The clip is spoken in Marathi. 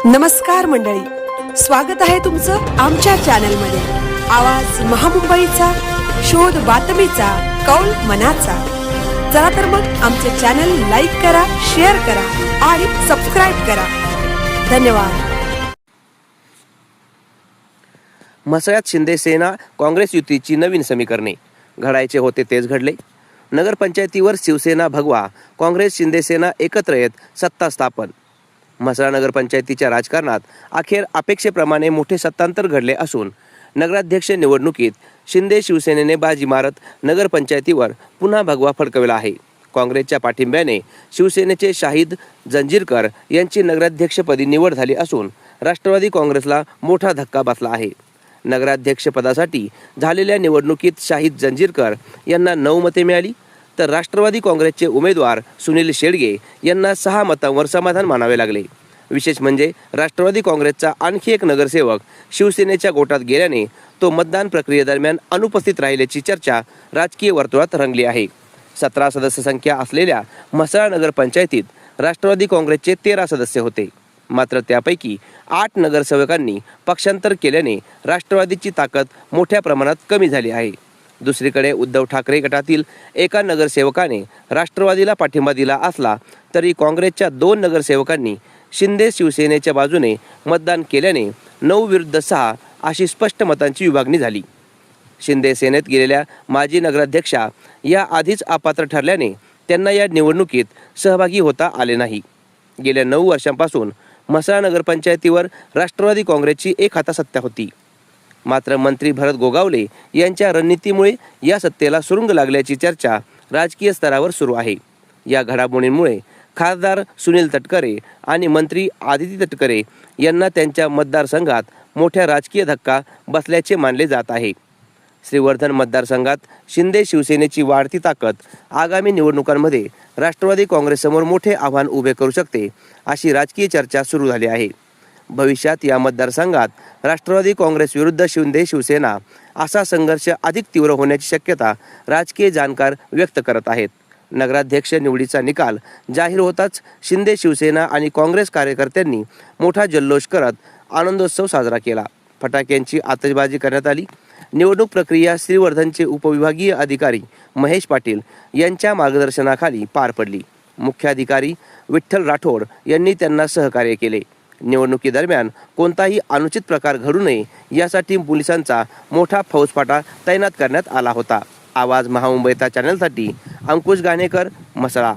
नमस्कार मंडळी, स्वागत आहे तुमचं आमच्या चॅनलमध्ये। आवाज महामुंबईचा, शोध बातमीचा, कौल मनाचा। चला तर मग आमचे चॅनल लाईक करा, शेअर करा आणि सबस्क्राइब करा। धन्यवाद। म्हसळ्यात शिंदे सेना काँग्रेस युतीची नवीन समीकरणे घडायचे होते तेच घडले। नगरपंचायतीवर शिवसेना भगवा, काँग्रेस शिंदे सेना एकत्र येत सत्ता स्थापन। म्हसळा नगरपंचायतीच्या राजकारणात अखेर अपेक्षेप्रमाणे मोठे सत्तांतर घडले असून नगराध्यक्ष निवडणुकीत शिंदे शिवसेनेने बाजी मारत नगरपंचायतीवर पुन्हा भगवा फडकविला आहे। काँग्रेसच्या पाठिंब्याने शिवसेनेचे शाहिद जंजीरकर यांची नगराध्यक्षपदी निवड झाली असून राष्ट्रवादी काँग्रेसला मोठा धक्का बसला आहे। नगराध्यक्षपदासाठी झालेल्या निवडणुकीत शाहिद जंजीरकर यांना 9 मते मिळाली, तर राष्ट्रवादी काँग्रेसचे उमेदवार सुनील शेडगे यांना 6 मतांवर समाधान मानावे लागले। विशेष म्हणजे राष्ट्रवादी काँग्रेसचा आणखी एक नगरसेवक शिवसेनेच्या गोटात गेल्याने तो मतदान प्रक्रियेदरम्यान अनुपस्थित राहिल्याची चर्चा राजकीय वर्तुळात रंगली आहे। 17 सदस्य संख्या असलेल्या म्हसळा नगरपंचायतीत राष्ट्रवादी काँग्रेसचे 13 सदस्य होते, मात्र त्यापैकी 8 नगरसेवकांनी पक्षांतर केल्याने राष्ट्रवादीची ताकद मोठ्या प्रमाणात कमी झाली आहे। दुसरीकडे उद्धव ठाकरे गटातील एका नगरसेवकाने राष्ट्रवादीला पाठिंबा दिला असला तरी काँग्रेसच्या 2 नगरसेवकांनी शिंदे शिवसेनेच्या बाजूने मतदान केल्याने 9 विरुद्ध 6 अशी स्पष्ट मतांची विभागणी झाली। शिंदे सेनेत गेलेल्या माजी नगराध्यक्षा या आधीच अपात्र ठरल्याने त्यांना या निवडणुकीत सहभागी होता आले नाही। गेल्या 9 वर्षांपासून म्हसळा नगरपंचायतीवर राष्ट्रवादी काँग्रेसची एक हाता सत्ता होती, मात्र मंत्री भरत गोगावले यांच्या रणनीतीमुळे या सत्तेला सुरुंग लागल्याची चर्चा राजकीय स्तरावर सुरू आहे। या घडामोडींमुळे खासदार सुनील तटकरे आणि मंत्री आदिती तटकरे यांना त्यांच्या मतदारसंघात मोठ्या राजकीय धक्का बसल्याचे मानले जात आहे। श्रीवर्धन मतदारसंघात शिंदे शिवसेनेची वाढती ताकद आगामी निवडणुकांमध्ये राष्ट्रवादी काँग्रेससमोर मोठे आव्हान उभे करू शकते अशी राजकीय चर्चा सुरू झाली आहे। भविष्यात या मतदारसंघात राष्ट्रवादी काँग्रेस विरुद्ध शिंदे शिवसेना असा संघर्ष अधिक तीव्र होण्याची शक्यता राजकीय जाणकार व्यक्त करत आहेत। नगराध्यक्ष निवडीचा निकाल जाहीर होताच शिंदे शिवसेना आणि काँग्रेस कार्यकर्त्यांनी मोठा जल्लोष करत आनंदोत्सव साजरा केला। फटाक्यांची आतषबाजी करण्यात आली। निवडणूक प्रक्रिया श्रीवर्धनचे उपविभागीय अधिकारी महेश पाटील यांच्या मार्गदर्शनाखाली पार पडली। मुख्याधिकारी विठ्ठल राठोड यांनी त्यांना सहकार्य केले। निवडणुकीदरम्यान कोणताही अनुचित प्रकार घडू नये यासाठी पोलिसांचा मोठा फौजफाटा तैनात करण्यात आला होता। आवाज महामुंबईचा चॅनलसाठी अंकुश गाणेकर, म्हसळा।